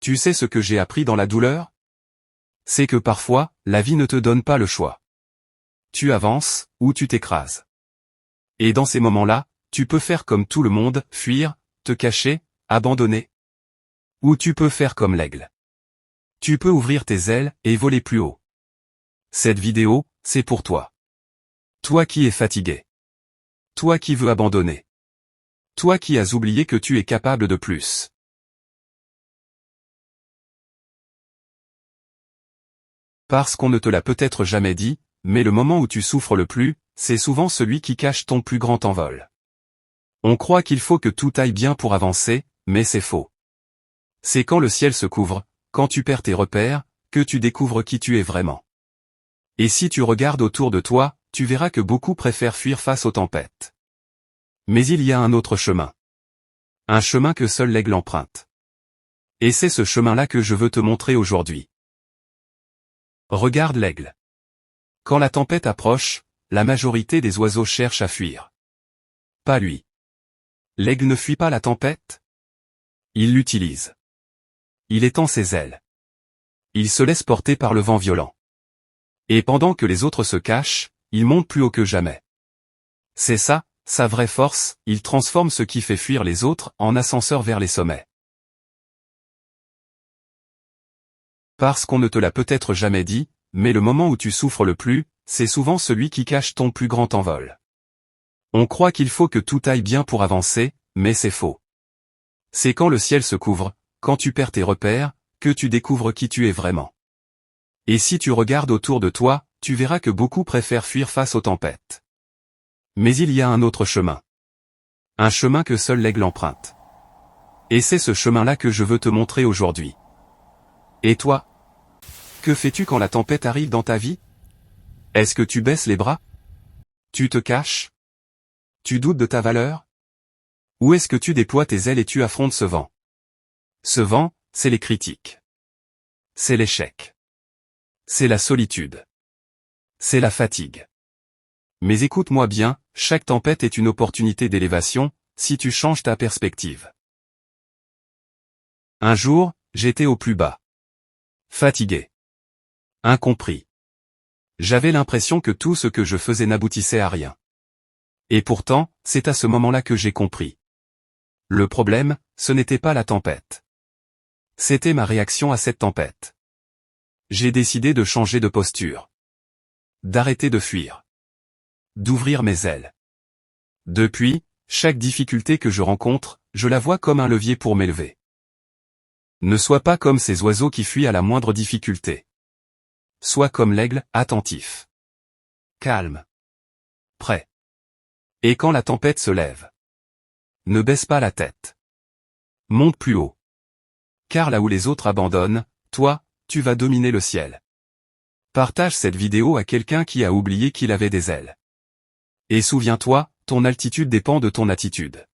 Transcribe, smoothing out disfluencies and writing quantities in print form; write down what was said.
Tu sais ce que j'ai appris dans la douleur? C'est que parfois, la vie ne te donne pas le choix. Tu avances, ou tu t'écrases. Et dans ces moments-là, tu peux faire comme tout le monde, fuir, te cacher, abandonner. Ou tu peux faire comme l'aigle. Tu peux ouvrir tes ailes et voler plus haut. Cette vidéo, c'est pour toi. Toi qui es fatigué. Toi qui veux abandonner. Toi qui as oublié que tu es capable de plus. Parce qu'on ne te l'a peut-être jamais dit, mais le moment où tu souffres le plus, c'est souvent celui qui cache ton plus grand envol. On croit qu'il faut que tout aille bien pour avancer, mais c'est faux. C'est quand le ciel se couvre, quand tu perds tes repères, que tu découvres qui tu es vraiment. Et si tu regardes autour de toi, tu verras que beaucoup préfèrent fuir face aux tempêtes. Mais il y a un autre chemin. Un chemin que seul l'aigle emprunte. Et c'est ce chemin-là que je veux te montrer aujourd'hui. Regarde l'aigle. Quand la tempête approche, la majorité des oiseaux cherchent à fuir. Pas lui. L'aigle ne fuit pas la tempête. Il l'utilise. Il étend ses ailes. Il se laisse porter par le vent violent. Et pendant que les autres se cachent, il monte plus haut que jamais. C'est ça, sa vraie force, il transforme ce qui fait fuir les autres en ascenseur vers les sommets. Parce qu'on ne te l'a peut-être jamais dit, mais le moment où tu souffres le plus, c'est souvent celui qui cache ton plus grand envol. On croit qu'il faut que tout aille bien pour avancer, mais c'est faux. C'est quand le ciel se couvre, quand tu perds tes repères, que tu découvres qui tu es vraiment. Et si tu regardes autour de toi, tu verras que beaucoup préfèrent fuir face aux tempêtes. Mais il y a un autre chemin. Un chemin que seul l'aigle emprunte. Et c'est ce chemin-là que je veux te montrer aujourd'hui. Et toi? Que fais-tu quand la tempête arrive dans ta vie? Est-ce que tu baisses les bras? Tu te caches? Tu doutes de ta valeur? Ou est-ce que tu déploies tes ailes et tu affrontes ce vent? Ce vent, c'est les critiques. C'est l'échec. C'est la solitude. C'est la fatigue. Mais écoute-moi bien, chaque tempête est une opportunité d'élévation, si tu changes ta perspective. Un jour, j'étais au plus bas. Fatigué. Incompris. J'avais l'impression que tout ce que je faisais n'aboutissait à rien. Et pourtant, c'est à ce moment-là que j'ai compris. Le problème, ce n'était pas la tempête. C'était ma réaction à cette tempête. J'ai décidé de changer de posture. D'arrêter de fuir. D'ouvrir mes ailes. Depuis, chaque difficulté que je rencontre, je la vois comme un levier pour m'élever. Ne sois pas comme ces oiseaux qui fuient à la moindre difficulté. Sois comme l'aigle, attentif. Calme. Prêt. Et quand la tempête se lève, ne baisse pas la tête. Monte plus haut. Car là où les autres abandonnent, toi, tu vas dominer le ciel. Partage cette vidéo à quelqu'un qui a oublié qu'il avait des ailes. Et souviens-toi, ton altitude dépend de ton attitude.